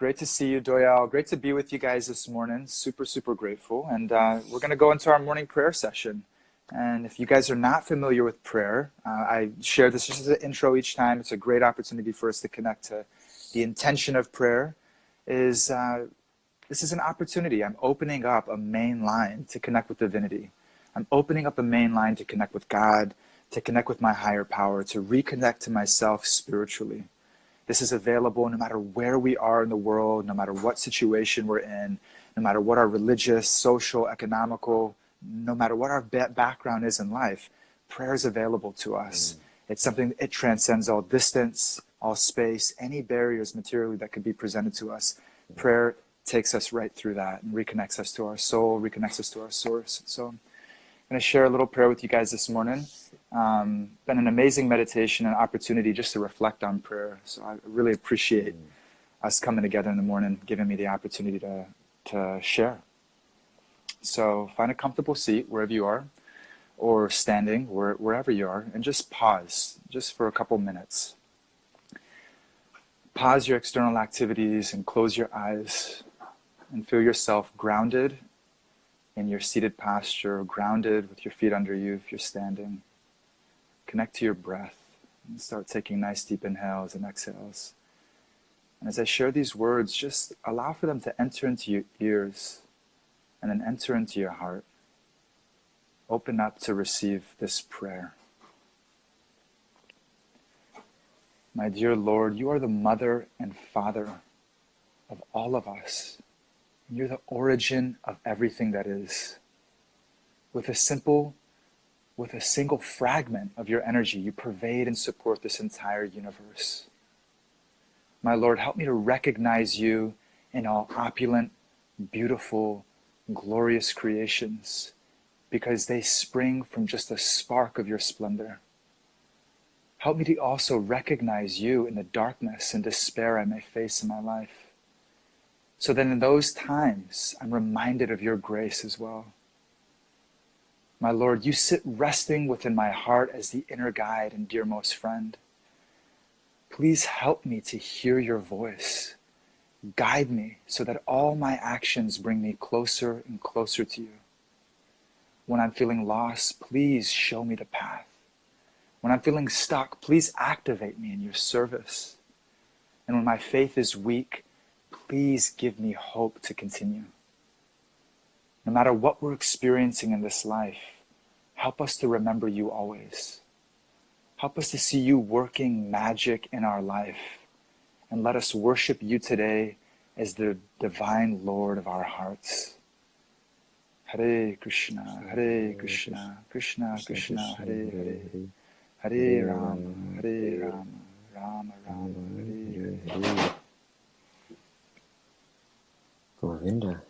Great to see you, Doyal. Great to be with you guys this morning. Super, super grateful. And we're going to go into our morning prayer session. And if you guys are not familiar with prayer, I share this just as an intro each time. It's a great opportunity for us to connect to the intention of prayer. This is an opportunity. I'm opening up a main line to connect with divinity. I'm opening up a main line to connect with God, to connect with my higher power, to reconnect to myself spiritually. This is available no matter where we are in the world, no matter what situation we're in, no matter what our religious, social, economical, no matter what our background is in life. Prayer is available to us. It's something, it transcends all distance, all space, any barriers materially that could be presented to us. Prayer takes us right through that and reconnects us to our soul, reconnects us to our source. So I'm going to share a little prayer with you guys this morning. Been an amazing meditation and opportunity just to reflect on prayer. So I really appreciate us coming together in the morning, giving me the opportunity to share. So find a comfortable seat wherever you are, or standing wherever you are, and just pause just for a couple minutes. Pause your external activities and close your eyes and feel yourself grounded in your seated posture, grounded with your feet under you if you're standing. Connect to your breath and start taking nice deep inhales and exhales. And as I share these words, just allow for them to enter into your ears and then enter into your heart. Open up to receive this prayer. My dear Lord, you are the mother and father of all of us. You're the origin of everything that is. With a single fragment of your energy, you pervade and support this entire universe. My Lord, help me to recognize you in all opulent, beautiful, glorious creations, because they spring from just a spark of your splendor. Help me to also recognize you in the darkness and despair I may face in my life, so that in those times I'm reminded of your grace as well. My Lord, you sit resting within my heart as the inner guide and dearmost friend. Please help me to hear your voice. Guide me so that all my actions bring me closer and closer to you. When I'm feeling lost, please show me the path. When I'm feeling stuck, please activate me in your service. And when my faith is weak, please give me hope to continue. No matter what we're experiencing in this life, help us to remember you always. Help us to see you working magic in our life, and let us worship you today as the divine Lord of our hearts. Hare Krishna, Krishna Krishna, Hare Hare, Hare Rama, Rama Rama, Hare Hare. Govinda.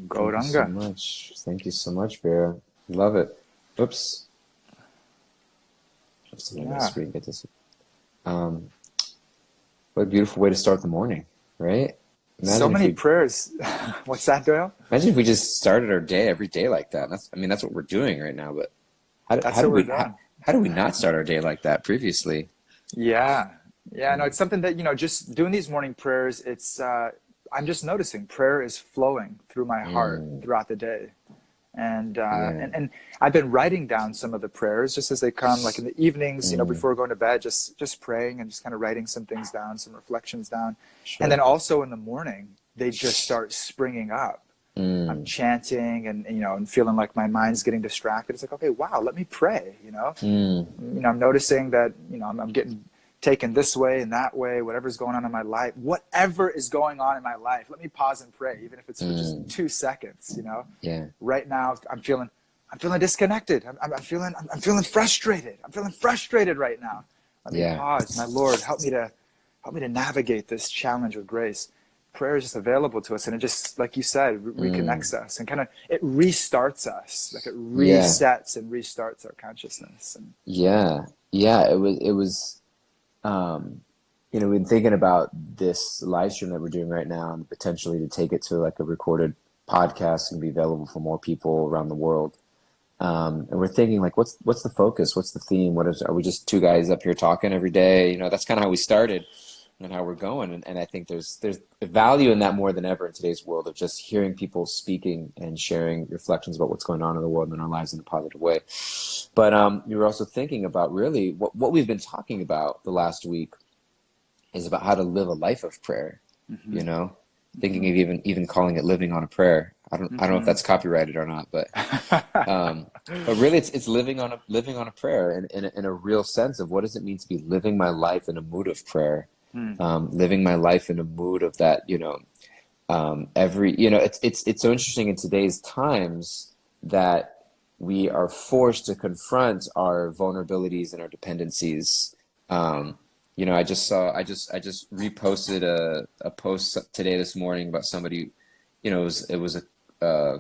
Gauranga. Thank you so much. Thank you so much, Vera. Love it. Oops. Just another screen. Get this. What a beautiful way to start the morning, right? Imagine so many prayers. What's that, Doyle? Imagine if we just started our day every day like that. That's what we're doing right now. But how do we not start our day like that previously? Yeah. No, it's something that, just doing these morning prayers, it's I'm just noticing prayer is flowing through my heart throughout the day. And I've been writing down some of the prayers just as they come, like in the evenings, before going to bed, just praying and just kind of writing some things down, some reflections down. Sure. And then also in the morning, they just start springing up. I'm chanting and feeling like my mind's getting distracted. It's like, okay, wow, let me pray, I'm noticing that, I'm getting taken this way and that way, whatever's going on in my life, whatever is going on in my life, let me pause and pray, even if it's for just 2 seconds, Yeah. Right now, I'm feeling disconnected. I'm feeling frustrated. I'm feeling frustrated right now. Let me pause. My Lord, help me to navigate this challenge with grace. Prayer is just available to us, and it just, like you said, reconnects us and kind of, it restarts us. Like it resets and restarts our consciousness. And it was we've been thinking about this live stream that we're doing right now and potentially to take it to like a recorded podcast and be available for more people around the world. And we're thinking like, what's the focus? What's the theme? Are we just two guys up here talking every day? That's kind of how we started. and how we're going. And I think there's value in that more than ever in today's world of just hearing people speaking and sharing reflections about what's going on in the world and in our lives in a positive way. But you were also thinking about really what we've been talking about the last week is about how to live a life of prayer, you know, thinking of even calling it living on a prayer. I don't know if that's copyrighted or not, but really it's living on a prayer in a real sense of what does it mean to be living my life in a mood of prayer, living my life in a mood of that, you know, it's so interesting in today's times that we are forced to confront our vulnerabilities and our dependencies. You know, I just reposted a post today this morning about somebody, you know, it wasn't a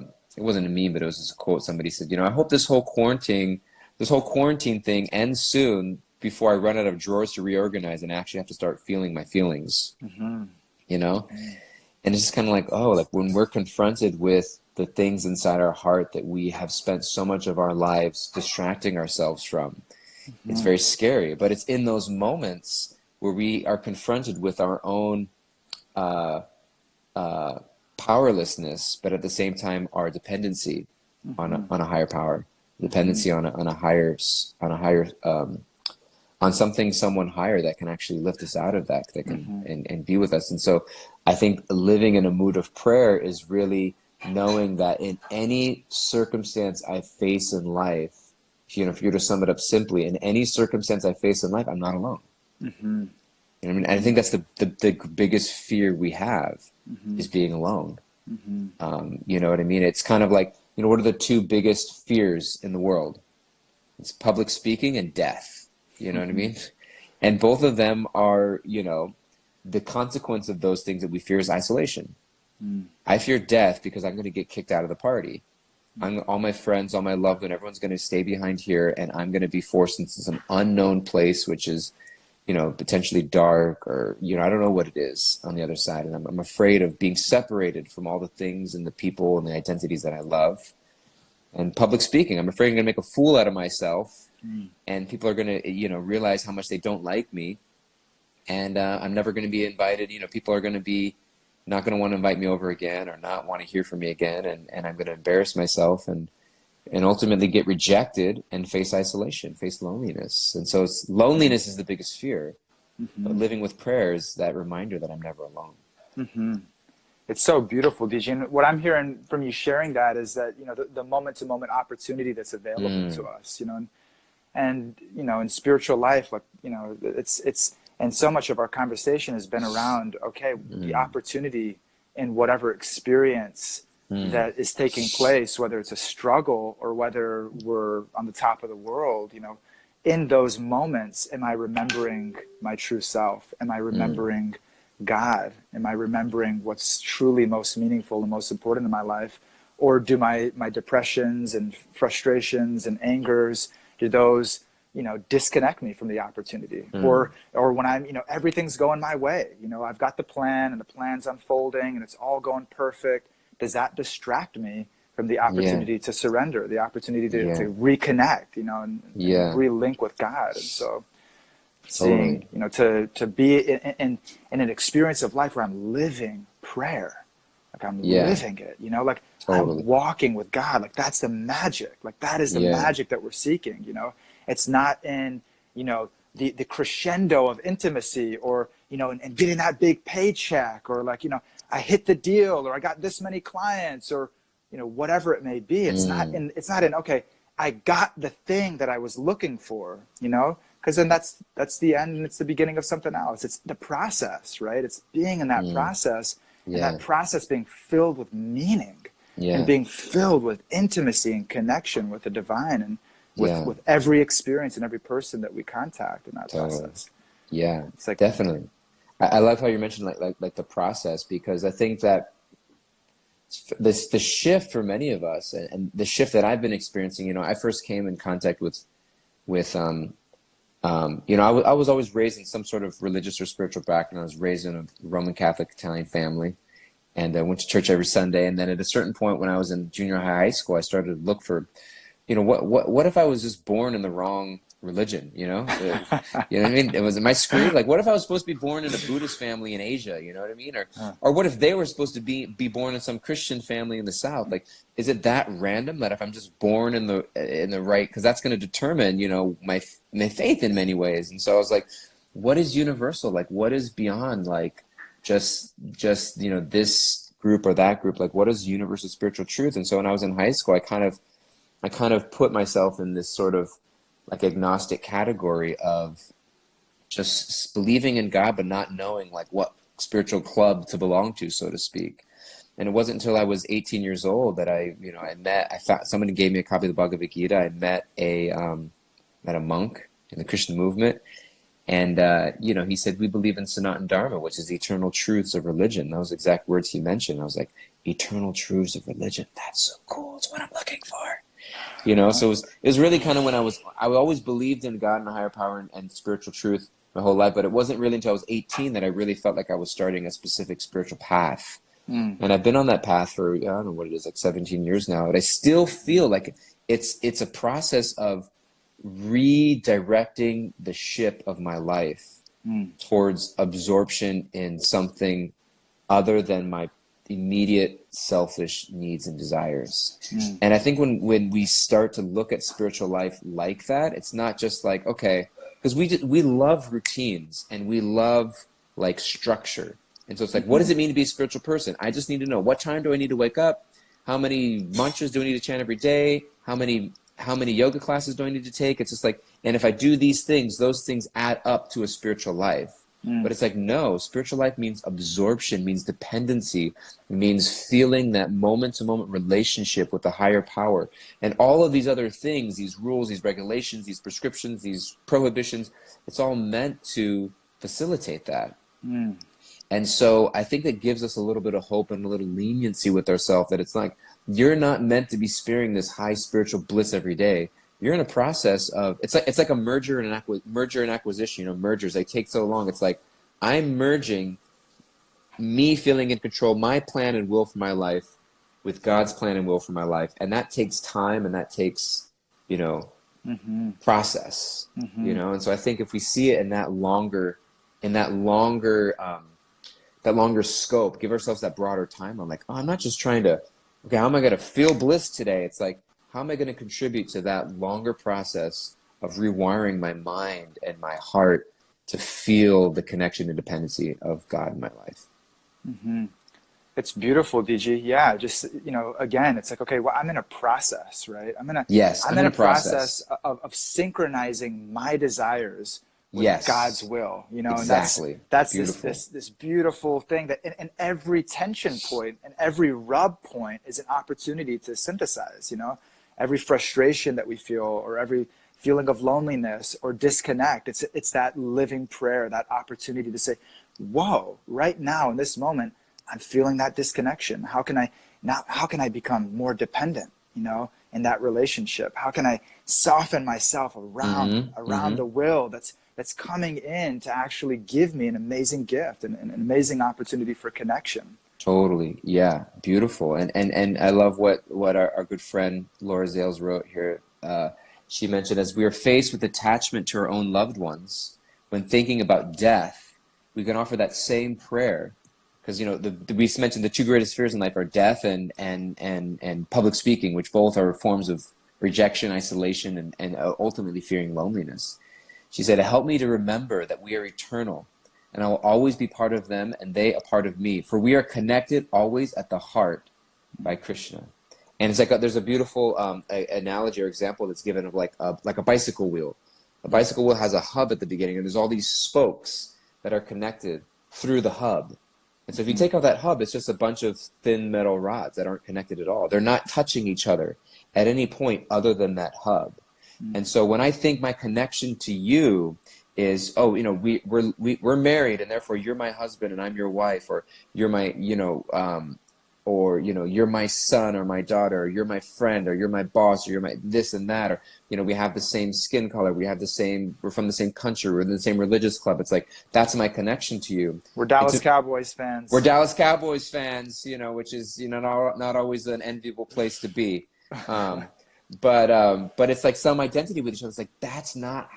meme, but it was just a quote. Somebody said, you know, I hope this whole quarantine thing ends soon before I run out of drawers to reorganize and actually have to start feeling my feelings, you know? And it's just kind of like, oh, like when we're confronted with the things inside our heart that we have spent so much of our lives distracting ourselves from, it's very scary. But it's in those moments where we are confronted with our own powerlessness, but at the same time our dependency on a higher power, dependency on something, someone higher that can actually lift us out of that can and be with us. And so I think living in a mood of prayer is really knowing that in any circumstance I face in life, you know, if you were to sum it up simply, in any circumstance I face in life, I'm not alone. You know what I mean? And I think that's the biggest fear we have is being alone. You know what I mean? It's kind of like, you know, what are the two biggest fears in the world? It's public speaking and death. You know what I mean? And both of them are, you know, the consequence of those things that we fear is isolation. I fear death because I'm going to get kicked out of the party. All my friends, all my loved one, everyone's going to stay behind here, and I'm going to be forced into some unknown place, which is, you know, potentially dark, or, you know, I don't know what it is on the other side. And I'm afraid of being separated from all the things and the people and the identities that I love. And public speaking, I'm afraid I'm going to make a fool out of myself, and people are going to, you know, realize how much they don't like me, and I'm never going to be invited. You know, people are going to be not going to want to invite me over again, or not want to hear from me again, and I'm going to embarrass myself and ultimately get rejected and face isolation, face loneliness. And so loneliness is the biggest fear, but living with prayer is that reminder that I'm never alone. It's so beautiful, DJ. And what I'm hearing from you sharing that is that, you know, the moment-to-moment opportunity that's available to us, you know, and you know, in spiritual life, like, you know, it's and so much of our conversation has been around, okay, the opportunity in whatever experience that is taking place, whether it's a struggle or whether we're on the top of the world, you know, in those moments, am I remembering my true self? Am I remembering God? Am I remembering what's truly most meaningful and most important in my life? Or do my depressions and frustrations and angers, do those, you know, disconnect me from the opportunity? Or when I'm, you know, everything's going my way, you know, I've got the plan and the plan's unfolding and it's all going perfect. Does that distract me from the opportunity to surrender, the opportunity to reconnect, you know, and relink with God? And so seeing, you know, to be in an experience of life where I'm living prayer, like I'm living it, you know, like I'm walking with God, like that's the magic, like that is the magic that we're seeking, you know. It's not in, you know, the crescendo of intimacy, or, you know, and getting that big paycheck, or like, you know, I hit the deal, or I got this many clients, or, you know, whatever it may be. It's not in, okay, I got the thing that I was looking for, you know, because then that's the end, and it's the beginning of something else. It's the process, right? It's being in that process, and that process being filled with meaning, and being filled with intimacy and connection with the divine, and with every experience and every person that we contact in that process. Yeah, it's like, definitely. I love how you mentioned like the process, because I think that the shift for many of us, and the shift that I've been experiencing, you know, I first came in contact with you know, I was always raised in some sort of religious or spiritual background. I was raised in a Roman Catholic Italian family, and I went to church every Sunday. And then at a certain point when I was in junior high school, I started to look for, you know, what if I was just born in the wrong religion, you know? You know what I mean? Am I screwed? Like, what if I was supposed to be born in a Buddhist family in Asia? You know what I mean? Or what if they were supposed to be born in some Christian family in the South? Like, is it that random that if I'm just born in the right, because that's going to determine, you know, my faith in many ways. And so I was like, what is universal? Like, what is beyond like just you know, this group or that group? Like, what is universal spiritual truth? And so when I was in high school, I kind of put myself in this sort of like agnostic category of just believing in God, but not knowing like what spiritual club to belong to, so to speak. And it wasn't until I was 18 years old that I found somebody gave me a copy of the Bhagavad Gita. I met a monk in the Christian movement. And, you know, he said, we believe in Sanatana Dharma, which is the eternal truths of religion. Those exact words he mentioned. I was like, eternal truths of religion. That's so cool. It's what I'm looking for. You know, so it was really kind of when I always believed in God and a higher power and spiritual truth my whole life, but it wasn't really until I was 18 that I really felt like I was starting a specific spiritual path. And I've been on that path for, I don't know what it is, like 17 years now, but I still feel like it's a process of redirecting the ship of my life towards absorption in something other than my immediate selfish needs and desires. And I think when we start to look at spiritual life like that, it's not just like, okay, because we love routines and we love like structure. And so it's like, what does it mean to be a spiritual person? I just need to know, what time do I need to wake up? How many mantras do I need to chant every day? How many yoga classes do I need to take? It's just like, and if I do these things, those things add up to a spiritual life. But it's like, no, spiritual life means absorption, means dependency, means feeling that moment-to-moment relationship with the higher power. And all of these other things, these rules, these regulations, these prescriptions, these prohibitions, it's all meant to facilitate that. And so I think that gives us a little bit of hope and a little leniency with ourselves, that it's like, you're not meant to be experiencing this high spiritual bliss every day. You're in a process of, it's like a merger and acquisition. You know, mergers, they take so long. It's like, I'm merging me feeling in control, my plan and will for my life, with God's plan and will for my life. And that takes time, and that takes, you know, process, you know? And so I think if we see it in that longer scope, give ourselves that broader time. I'm like, oh, I'm not just trying to, okay, how am I going to feel bliss today? It's like, how am I going to contribute to that longer process of rewiring my mind and my heart to feel the connection and dependency of God in my life? It's beautiful, DG. Yeah, just, you know, again, it's like, okay, well, I'm in a process, right? I'm in a process of synchronizing my desires with God's will, you know, exactly. And that's beautiful. this beautiful thing that in every tension point and every rub point is an opportunity to synthesize, you know, every frustration that we feel, or every feeling of loneliness or disconnect. It's that living prayer, that opportunity to say, whoa, right now in this moment, I'm feeling that disconnection. How can I become more dependent, you know, in that relationship? How can I soften myself around the will that's coming in to actually give me an amazing gift and an amazing opportunity for connection? Totally. Yeah. Beautiful. And I love what our good friend Laura Zales wrote here. She mentioned, as we are faced with attachment to our own loved ones, when thinking about death, we can offer that same prayer. Because, you know, we mentioned the two greatest fears in life are death and public speaking, which both are forms of rejection, isolation, and ultimately fearing loneliness. She said, help me to remember that we are eternal, and I will always be part of them, and they a part of me. For we are connected always at the heart by Krishna. And it's like there's a beautiful analogy or example that's given of like a bicycle wheel. A bicycle wheel has a hub at the beginning, and there's all these spokes that are connected through the hub. And so if you take out that hub, it's just a bunch of thin metal rods that aren't connected at all. They're not touching each other at any point other than that hub. And so when I think my connection to you is, oh, you know, we're married, and therefore you're my husband and I'm your wife, or you're my, you know, or, you know, you're my son or my daughter, or you're my friend, or you're my boss, or you're my this and that, or, you know, we have the same skin color, we're from the same country, we're in the same religious club. It's like, that's my connection to you. We're Dallas Cowboys fans. We're Dallas Cowboys fans, you know, which is, you know, not always an enviable place to be. But it's like some identity with each other. It's like, that's not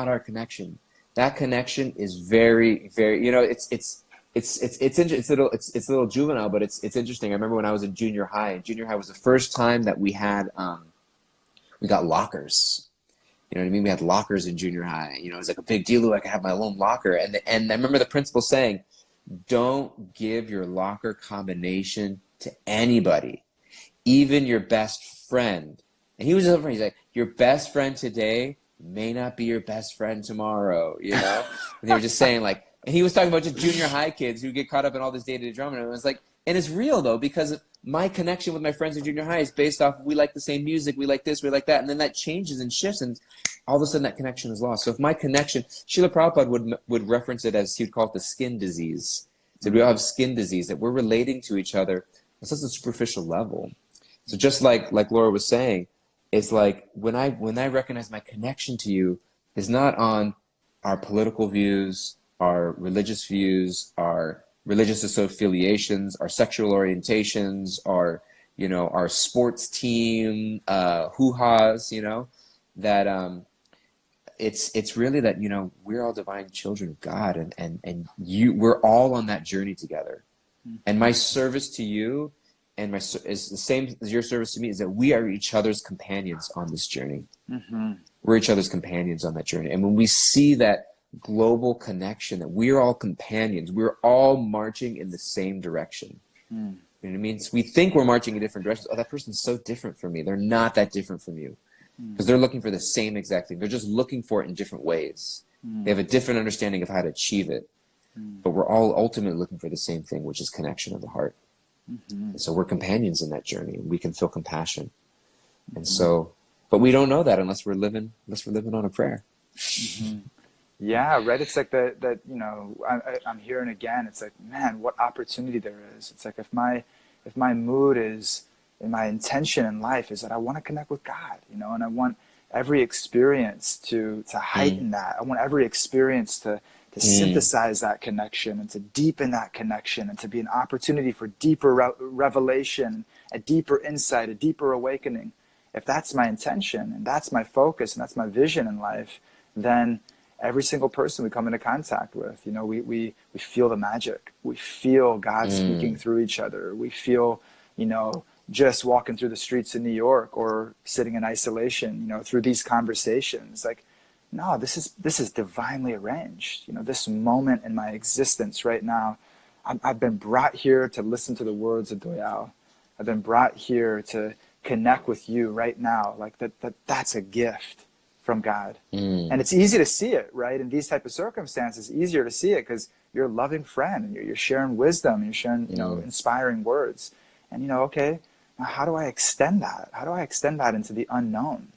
our connection. That connection is very, very, it's a little juvenile, but it's interesting. I remember when I was in junior high, and junior high was the first time that we got lockers. You know what I mean? We had lockers in junior high. It was like a big deal. I could have my own locker. And I remember the principal saying, don't give your locker combination to anybody, even your best friend. And he was he's like, your best friend today may not be your best friend tomorrow, And they were just saying like, and he was talking about just junior high kids who get caught up in all this day-to-day drama. And it was like, and it's real though, because my connection with my friends in junior high is based off, we like the same music, we like this, we like that. And then that changes and shifts, and all of a sudden that connection is lost. So if my connection, Srila Prabhupada would reference it as, he would call it the skin disease. So we all have skin disease, that we're relating to each other on such a superficial level. So just like Laura was saying, it's like when I recognize my connection to you is not on our political views, our religious views, our religious affiliations, our sexual orientations, our sports team, hoo-has, that it's really that, we're all divine children of God, and we're all on that journey together. And my service to you and is the same as your service to me, is that we are each other's companions on this journey. Mm-hmm. We're each other's companions on that journey. And when we see that global connection, that we're all companions, we're all marching in the same direction. You know what I mean? So we think we're marching in different directions. Oh, that person's so different from me. They're not that different from you, because they're looking for the same exact thing. They're just looking for it in different ways. They have a different understanding of how to achieve it. But we're all ultimately looking for the same thing, which is connection of the heart. And so we're companions in that journey, and we can feel compassion. And so, but we don't know that unless we're living on a prayer. Yeah, right. It's like that I'm hearing again. It's like, man, what opportunity there is. It's like if my mood is, and my intention in life is that I want to connect with God, and I want every experience to heighten that. I want every experience to synthesize that connection and to deepen that connection, and to be an opportunity for deeper revelation, a deeper insight, a deeper awakening. If that's my intention, and that's my focus, and that's my vision in life, then every single person we come into contact with, we feel the magic. We feel God speaking through each other. We feel, just walking through the streets in New York, or sitting in isolation, through these conversations, like, no, this is divinely arranged. This moment in my existence right now, I've been brought here to listen to the words of Doyal. I've been brought here to connect with you right now. Like that's a gift from God. And it's easy to see it, right? In these type of circumstances, easier to see it because you're a loving friend, and you're sharing wisdom, you're sharing, inspiring words. And, okay, now how do I extend that? How do I extend that into the unknown?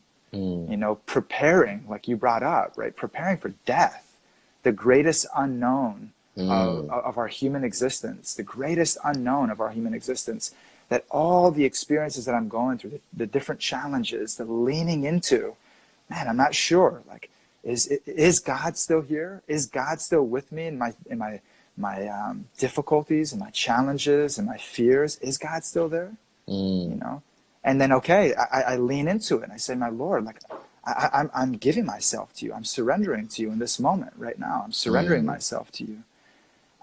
Preparing, like you brought up, right? Preparing for death, the greatest unknown of our human existence, the greatest unknown of our human existence, that all the experiences that I'm going through, the different challenges, the leaning into, man, I'm not sure. Like, is God still here? Is God still with me in my difficulties and my challenges and my fears? Is God still there? And then, okay, I lean into it and I say, my Lord, like, I'm giving myself to you. I'm surrendering to you in this moment right now. I'm surrendering myself to you.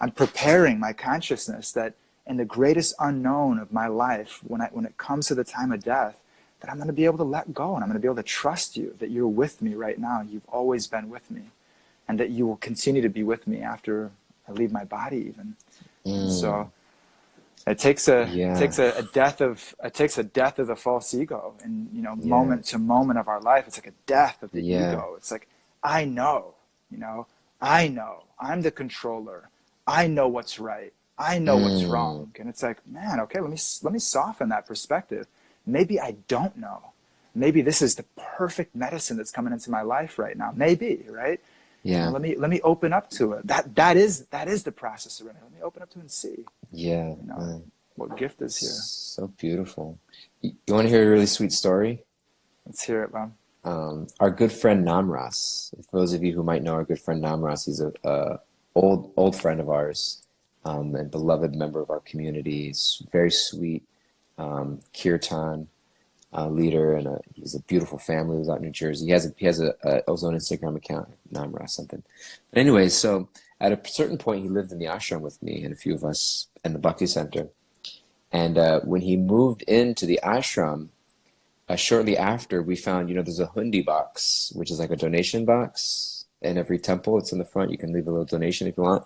I'm preparing my consciousness that in the greatest unknown of my life, when it comes to the time of death, that I'm going to be able to let go, and I'm going to be able to trust you, that you're with me right now. You've always been with me, and that you will continue to be with me after I leave my body even. So it takes a death of the false ego, and moment to moment of our life. It's like a death of the ego. It's like, I know I'm the controller. I know what's right. I know what's wrong. And it's like, man, okay, let me soften that perspective. Maybe I don't know. Maybe this is the perfect medicine that's coming into my life right now. Maybe, right? Yeah. Let me open up to it. That is the process of it. Let me open up to it and see. Yeah. What gift is here. So beautiful. You want to hear a really sweet story? Let's hear it, Bob. Our good friend Namras, for those of you who might know our good friend Namras, he's a old friend of ours, and beloved member of our community. He's very sweet, kirtan. leader, and he's a beautiful family. He was out in New Jersey. He has a his own Instagram account, Namra something. But anyways, so at a certain point, he lived in the ashram with me and a few of us in the Bhakti Center. And when he moved into the ashram, shortly after, we found, there's a hundi box, which is like a donation box in every temple. It's in the front. You can leave a little donation if you want.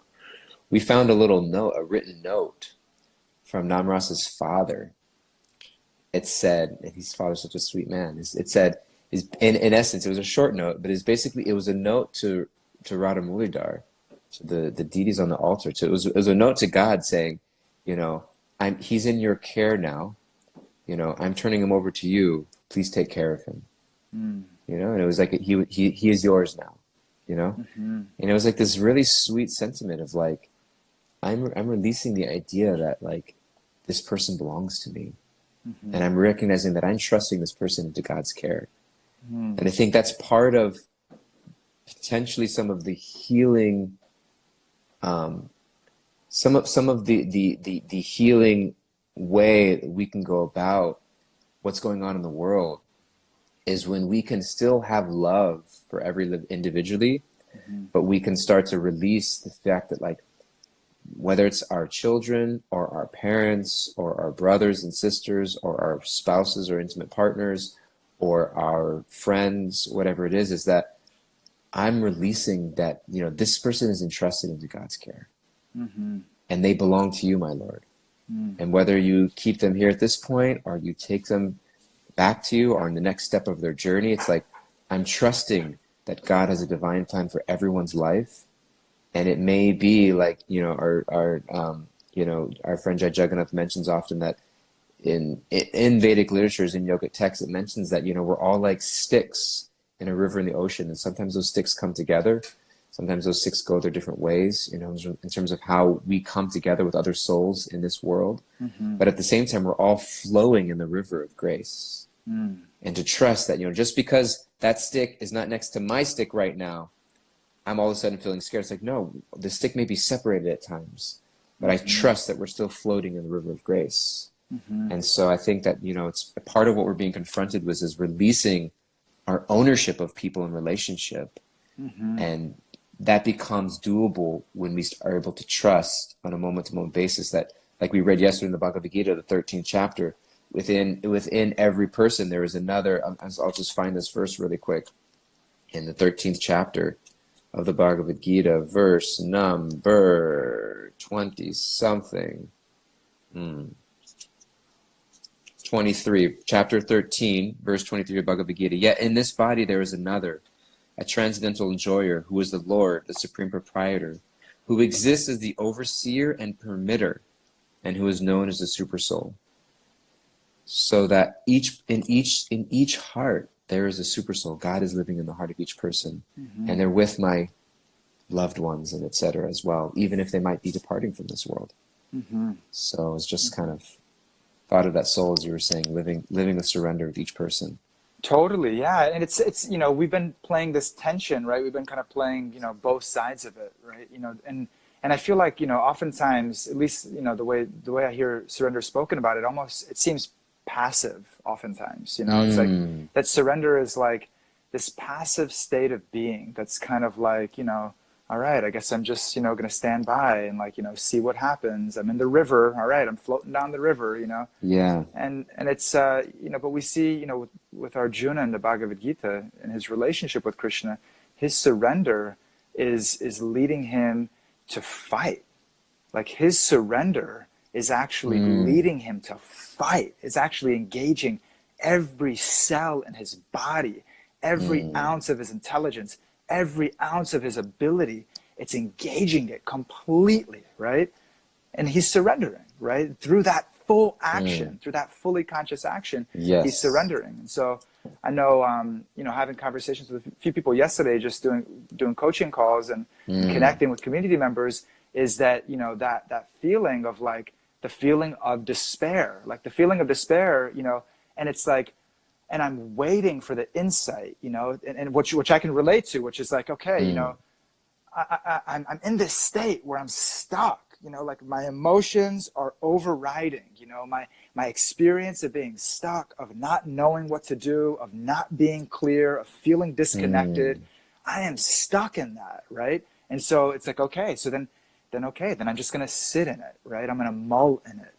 We found a little note, a written note from Namras's father. It said, and his father's such a sweet man. It said, in essence, it was a short note, but it was a note to Radha Mulidhar, to the deities on the altar. It was a note to God saying, he's in your care now. I'm turning him over to you. Please take care of him. And it was like he is yours now. And it was like this really sweet sentiment of like, I'm releasing the idea that like this person belongs to me. And I'm recognizing that I'm trusting this person into God's care. And I think that's part of potentially some of the healing, some of the healing way that we can go about what's going on in the world is when we can still have love for every individually, but we can start to release the fact that like, whether it's our children or our parents or our brothers and sisters or our spouses or intimate partners or our friends, whatever it is that I'm releasing that, this person is entrusted into God's care and they belong to you, my Lord. And whether you keep them here at this point or you take them back to you or in the next step of their journey, it's like, I'm trusting that God has a divine plan for everyone's life. And it may be like, our friend Jai Jagannath mentions often that in Vedic literatures, in yogic texts, it mentions that, we're all like sticks in a river in the ocean. And sometimes those sticks come together. Sometimes those sticks go their different ways, in terms of how we come together with other souls in this world. But at the same time, we're all flowing in the river of grace. And to trust that, just because that stick is not next to my stick right now, I'm all of a sudden feeling scared. It's like, no, the stick may be separated at times, but I trust that we're still floating in the river of grace. And so I think that, it's a part of what we're being confronted with is releasing our ownership of people in relationship. And that becomes doable when we are able to trust on a moment-to-moment basis that, like we read yesterday in the Bhagavad Gita, the 13th chapter, within every person, there is another, I'll just find this verse really quick, in the 13th chapter of the Bhagavad Gita, verse number 20-something. 23, chapter 13, verse 23 of Bhagavad Gita. Yet in this body there is another, a transcendental enjoyer, who is the Lord, the supreme proprietor, who exists as the overseer and permitter, and who is known as the super soul. So that in each heart there is a super soul. God is living in the heart of each person, and they're with my loved ones and etc. as well, even if they might be departing from this world. So it's just kind of thought of that soul, as you were saying, living the surrender with each person. Totally, yeah. And it's we've been playing this tension, right? We've been kind of playing, both sides of it, right? And I feel like, oftentimes, at least, the way I hear surrender spoken about it, it seems passive oftentimes, it's like that surrender is like this passive state of being that's kind of like, all right, I guess I'm just, going to stand by and like, see what happens. I'm in the river. All right, I'm floating down the river, Yeah. And it's, but we see, with Arjuna in the Bhagavad Gita and his relationship with Krishna, his surrender is leading him to fight. Like his surrender is actually leading him to fight. It's actually engaging every cell in his body, every ounce of his intelligence, every ounce of his ability. It's engaging it completely, right? And he's surrendering, right? Through that full action, through that fully conscious action, he's surrendering. And so I know, having conversations with a few people yesterday, just doing coaching calls and connecting with community members, is that, that feeling of like, the feeling of despair, and it's like, and I'm waiting for the insight, and which I can relate to, which is like, okay, I'm in this state where I'm stuck, like my emotions are overriding, my experience of being stuck, of not knowing what to do, of not being clear, of feeling disconnected. I am stuck in that, right? And so it's like, okay, so then I'm just going to sit in it, right? I'm going to mull in it.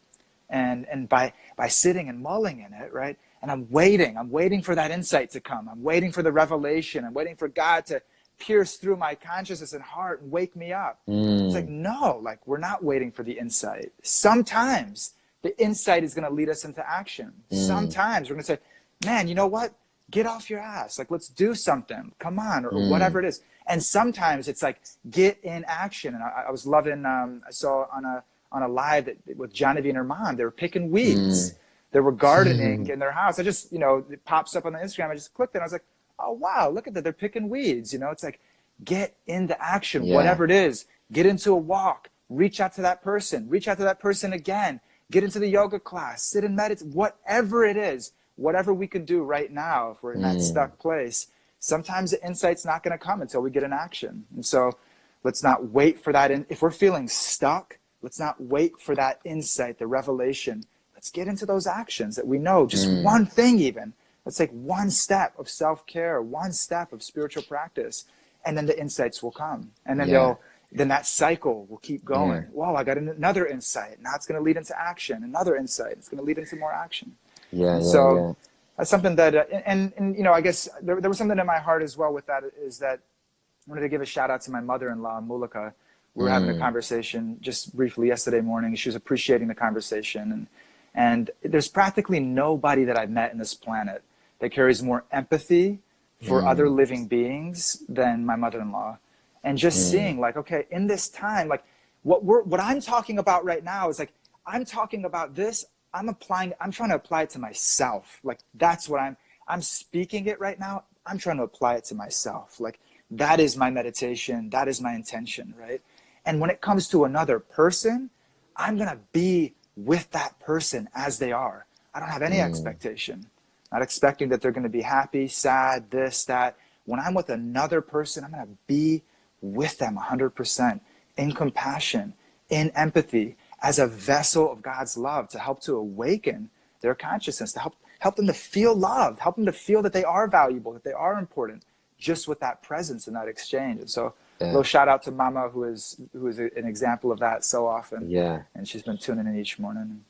And by sitting and mulling in it, right? And I'm waiting for that insight to come. I'm waiting for the revelation. I'm waiting for God to pierce through my consciousness and heart and wake me up. It's like, no, like we're not waiting for the insight. Sometimes the insight is going to lead us into action. Sometimes we're going to say, man, you know what? Get off your ass. Like, let's do something. Come on, or whatever it is. And sometimes it's like, get in action. And I was loving, I saw on a live with Genevieve and her mom, they were picking weeds. They were gardening in their house. I just, it pops up on the Instagram. I just clicked it. And I was like, oh, wow, look at that. They're picking weeds. It's like, get into action, whatever it is. Get into a walk. Reach out to that person. Reach out to that person again. Get into the yoga class. Sit and meditate. Whatever it is, whatever we can do right now if we're in that stuck place, sometimes the insight's not going to come until we get in action. And so let's not wait for that. If we're feeling stuck, let's not wait for that insight, the revelation. Let's get into those actions that we know, just one thing even. Let's take one step of self-care, one step of spiritual practice, and then the insights will come. And then then that cycle will keep going. Wow, I got another insight. Now it's going to lead into action. Another insight. It's going to lead into more action. So that's something that, and I guess there was something in my heart as well with that, is that I wanted to give a shout out to my mother-in-law, Mulika. We were having a conversation just briefly yesterday morning. She was appreciating the conversation. And there's practically nobody that I've met in this planet that carries more empathy for other living beings than my mother-in-law. And just seeing like, okay, in this time, like what I'm talking about right now is like, I'm talking about this, I'm trying to apply it to myself. Like that's what I'm speaking it right now. I'm trying to apply it to myself. Like that is my meditation. That is my intention, right? And when it comes to another person, I'm going to be with that person as they are. I don't have any expectation. Not expecting that they're going to be happy, sad, this, that. When I'm with another person, I'm going to be with them 100% in compassion, in empathy, as a vessel of God's love to help to awaken their consciousness, to help them to feel loved, help them to feel that they are valuable, that they are important, just with that presence and that exchange. And so a little shout out to Mama, who is an example of that so often. And she's been tuning in each morning.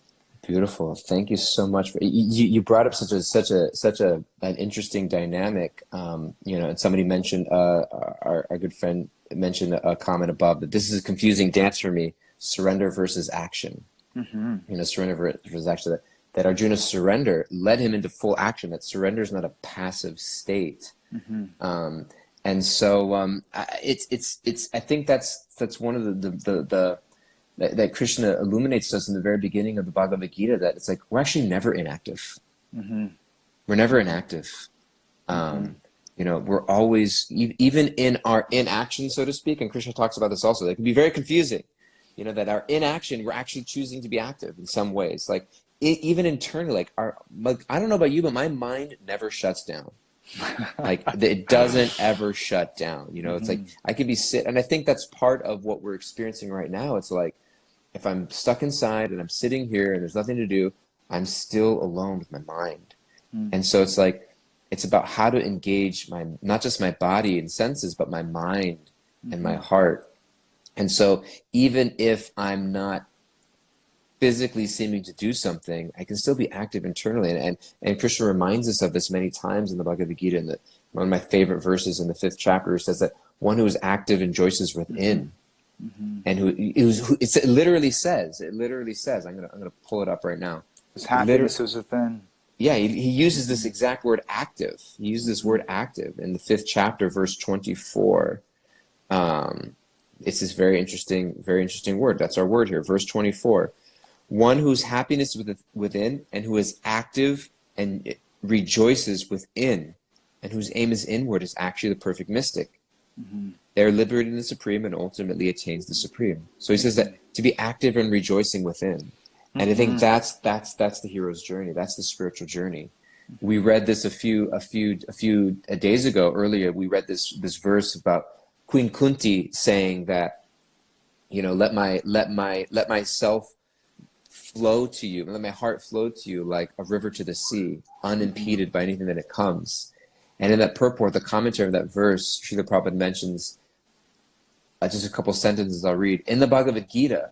Beautiful. Thank you so much. You brought up such an interesting dynamic. And somebody mentioned, our good friend mentioned a comment above that this is a confusing dance for me: surrender versus action. Surrender versus action. That Arjuna's surrender led him into full action. That surrender is not a passive state. And so it's I think that's one of the that Krishna illuminates us in the very beginning of the Bhagavad Gita, that it's like we're actually never inactive. We're never inactive. We're always, even in our inaction, so to speak, and Krishna talks about this also, that can be very confusing, that our inaction, we're actually choosing to be active in some ways. Like even internally, like I don't know about you, but my mind never shuts down. Like it doesn't ever shut down. It's like I could be and I think that's part of what we're experiencing right now. It's like if I'm stuck inside and I'm sitting here and there's nothing to do, I'm still alone with my mind. And so it's like it's about how to engage not just my body and senses, but my mind and my heart. And so even if I'm not physically seeming to do something, I can still be active internally. And Krishna reminds us of this many times in the Bhagavad Gita. And one of my favorite verses in the 5th chapter says that one who is active rejoices within. And it literally says, I'm gonna pull it up right now. His happiness is within. Yeah, he uses this exact word active. He uses this word active in the 5th chapter, verse 24. It's this very interesting word. That's our word here, verse 24. One whose happiness is within, and who is active and rejoices within, and whose aim is inward, is actually the perfect mystic. They are liberated in the Supreme and ultimately attains the Supreme. So he says that to be active and rejoicing within. And I think that's the hero's journey. That's the spiritual journey. We read this a few days ago. Earlier, we read this verse about Queen Kunti saying that, let myself flow to you, let my heart flow to you like a river to the sea, unimpeded by anything that it comes. And in that purport, the commentary of that verse, Srila Prabhupada mentions just a couple sentences I'll read. In the Bhagavad Gita,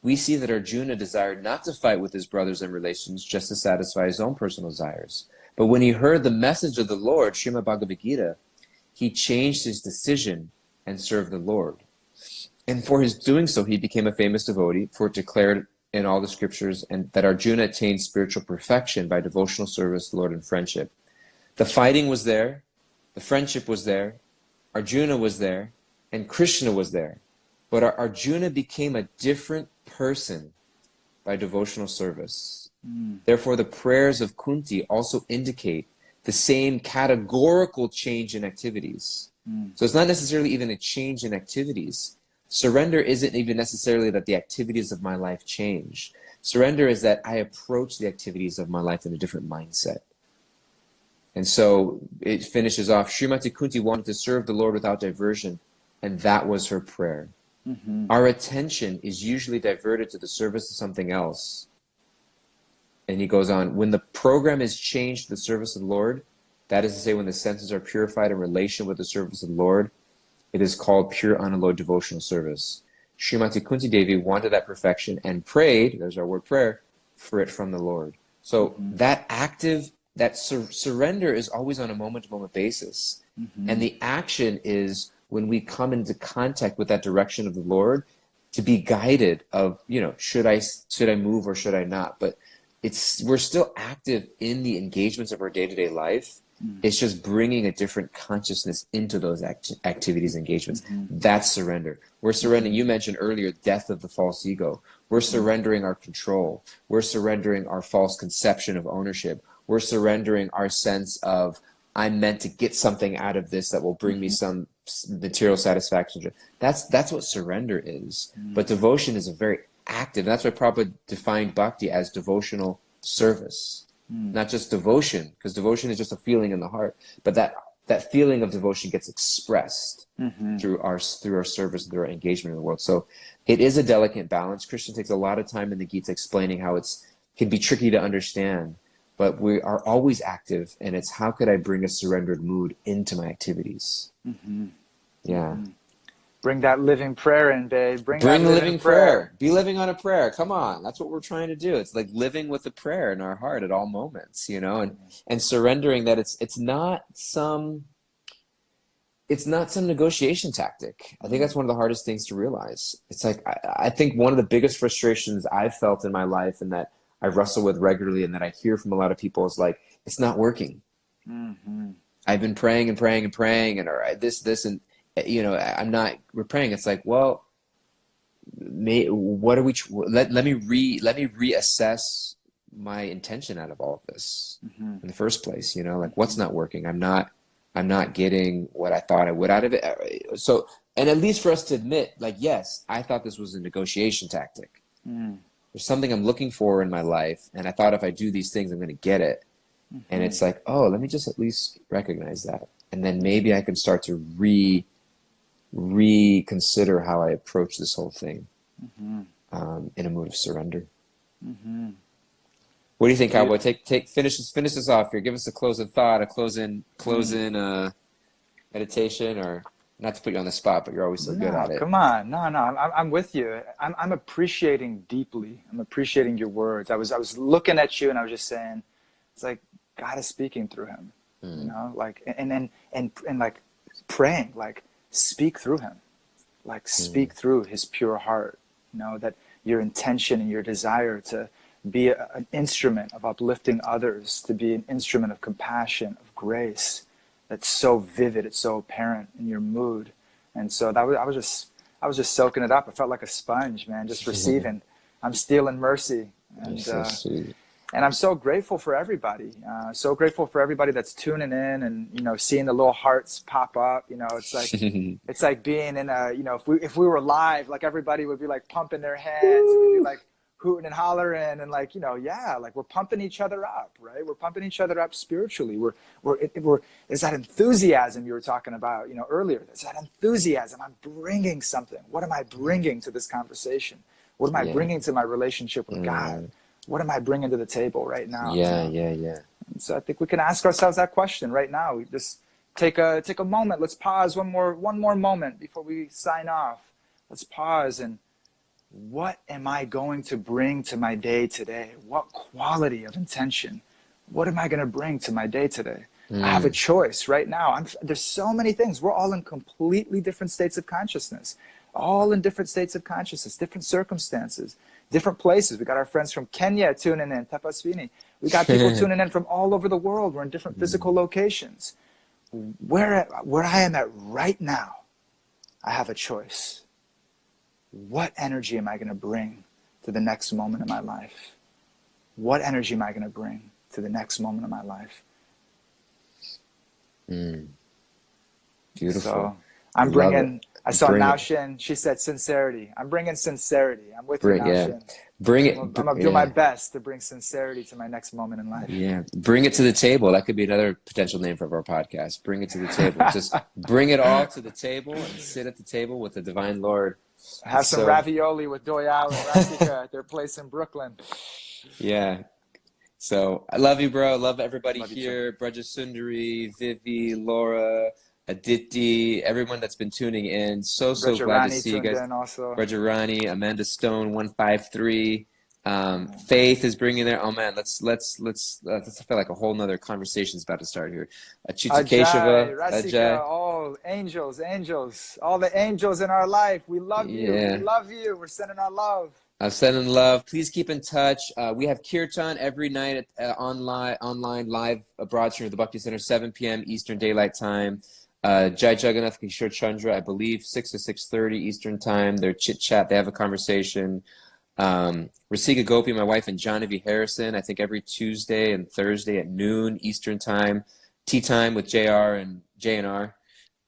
we see that Arjuna desired not to fight with his brothers and relations just to satisfy his own personal desires. But when he heard the message of the Lord, Srimad Bhagavad Gita, he changed his decision and served the Lord. And for his doing so, he became a famous devotee, for it declared in all the scriptures and that Arjuna attained spiritual perfection by devotional service to the Lord and friendship. The fighting was there, the friendship was there, Arjuna was there, and Krishna was there. But Arjuna became a different person by devotional service. Therefore, the prayers of Kunti also indicate the same categorical change in activities. So it's not necessarily even a change in activities. Surrender isn't even necessarily that the activities of my life change. Surrender is that I approach the activities of my life in a different mindset. And so it finishes off, Srimati Kunti wanted to serve the Lord without diversion, and that was her prayer. Our attention is usually diverted to the service of something else. And he goes on, when the program is changed to the service of the Lord, that is to say when the senses are purified in relation with the service of the Lord, it is called pure unalloyed devotional service. Srimati Kunti Devi wanted that perfection and prayed, there's our word prayer, for it from the Lord. So that active, that surrender is always on a moment-to-moment basis. And the action is when we come into contact with that direction of the Lord to be guided of, should I move or should I not? But we're still active in the engagements of our day-to-day life. It's just bringing a different consciousness into those activities, engagements. That's surrender. We're surrendering. You mentioned earlier, death of the false ego. We're surrendering our control. We're surrendering our false conception of ownership. We're surrendering our sense of, I'm meant to get something out of this that will bring me some material satisfaction. That's what surrender is. But devotion is a very active. That's why Prabhupada defined bhakti as devotional service. Not just devotion, because devotion is just a feeling in the heart, but that feeling of devotion gets expressed through our service, through our engagement in the world. So it is a delicate balance. Krishna takes a lot of time in the Gita explaining how can be tricky to understand, but we are always active, and it's how could I bring a surrendered mood into my activities? Yeah. Bring that living prayer in, babe. Bring the that living prayer. Be living on a prayer. Come on. That's what we're trying to do. It's like living with the prayer in our heart at all moments, and surrendering that it's not some negotiation tactic. I think that's one of the hardest things to realize. It's like, I think one of the biggest frustrations I've felt in my life and that I wrestle with regularly and that I hear from a lot of people is like, it's not working. I've been praying and praying and praying and this and we're praying. It's like, well, what are we, let me reassess my intention out of all of this in the first place, like what's not working? I'm not getting what I thought I would out of it. So, and at least for us to admit, like, yes, I thought this was a negotiation tactic. There's something I'm looking for in my life. And I thought if I do these things, I'm going to get it. And it's like, oh, let me just at least recognize that. And then maybe I can start to reconsider how I approach this whole thing in a mood of surrender. What do you think, Cowboy? Finish this off here. Give us a closing thought, a closing meditation, or not to put you on the spot, but you're always so good at it. Come on, no, I'm with you. I'm appreciating deeply. I'm appreciating your words. I was looking at you and I was just saying, it's like God is speaking through him, like and like praying, like speak through him, like speak through his pure heart. That your intention and your desire to be an instrument of uplifting others, to be an instrument of compassion, of grace. That's so vivid. It's so apparent in your mood, and so I was just soaking it up. I felt like a sponge, man, just receiving. I'm stealing mercy, and so sweet. And I'm so grateful for everybody. So grateful for everybody that's tuning in and seeing the little hearts pop up. It's like it's like being in a if we were live, like everybody would be like pumping their hands and we'd be like hooting and hollering and like, yeah, like we're pumping each other up, right? We're pumping each other up spiritually. There's that enthusiasm you were talking about, earlier. There's that enthusiasm. I'm bringing something. What am I bringing to this conversation? What am I bringing to my relationship with God? What am I bringing to the table right now? Yeah. And so I think we can ask ourselves that question right now. We just take a moment. Let's pause one more moment before we sign off. Let's pause and what am I going to bring to my day today? What quality of intention? What am I going to bring to my day today? I have a choice right now. There's so many things. We're all in completely different states of consciousness, all in different states of consciousness, different circumstances, different places. We got our friends from Kenya tuning in, Tapasvini. We got people tuning in from all over the world. We're in different physical locations. Where I am at right now, I have a choice. What energy am I going to bring to the next moment of my life? What energy am I going to bring to the next moment of my life? Beautiful. So I'm bringing, I saw Naoshin, she said sincerity. I'm bringing sincerity. I'm with you, Naoshin. Bring it. I'm going to do my best to bring sincerity to my next moment in life. Yeah. Bring it to the table. That could be another potential name for our podcast. Bring it to the table. Just bring it all to the table and sit at the table with the Divine Lord. Have some ravioli with Doyal and Rasika at their place in Brooklyn. Yeah. So I love you, bro. I love everybody Love here. Braja Sundari, Vivi, Laura, Aditi, everyone that's been tuning in. So glad to see you guys. Brajarani, Amanda Stone, 153. Faith is bringing there. Oh man, let's feel like a whole nother conversation is about to start here. Achita Keshava, Rasika, all angels, all the angels in our life. We love you. We love you. We're sending our love. I'm sending love. Please keep in touch. We have Kirtan every night at online live broadcast at the Bhakti Center, 7 p.m. Eastern Daylight Time. Jai Jagannath Kishore Chandra, I believe 6 to 6:30 Eastern Time. They're chit chat. They have a conversation. Rasika Gopi, my wife, and Genevieve Harrison, I think every Tuesday and Thursday at noon Eastern Time. Tea time with JR and JNR.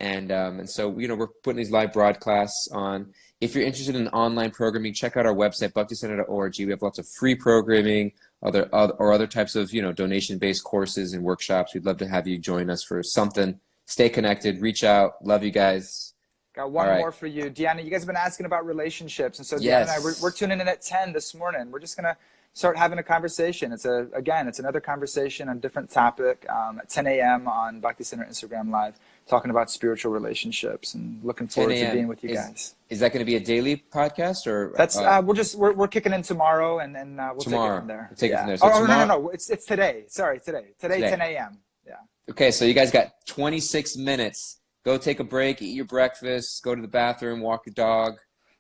And so, we're putting these live broadcasts on. If you're interested in online programming, check out our website, bhakticenter.org. We have lots of free programming, other types of, donation-based courses and workshops. We'd love to have you join us for something. Stay connected. Reach out. Love you guys. Got one more for you. Deanna, you guys have been asking about relationships. And so Deanna and I, we're tuning in at 10 this morning. We're just going to start having a conversation. It's another conversation on a different topic at 10 a.m. on Bhakti Center Instagram Live, talking about spiritual relationships, and looking forward to being with you guys. Is that going to be a daily podcast, or that's we're kicking in tomorrow, and then we'll take it from there. Take it from there. So no, it's today. Sorry, today 10 a.m. Yeah. Okay, so you guys got 26 minutes. Go take a break, eat your breakfast, go to the bathroom, walk your dog,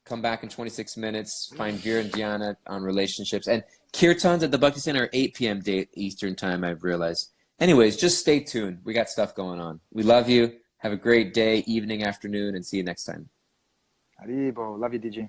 come back in 26 minutes, find Vira and Diana on relationships. And Kirtans at the Bhakti Center, 8 p.m. Eastern Time, I've realized. Anyways, just stay tuned. We got stuff going on. We love you. Have a great day, evening, afternoon, and see you next time. Haribo. Love you, DJ.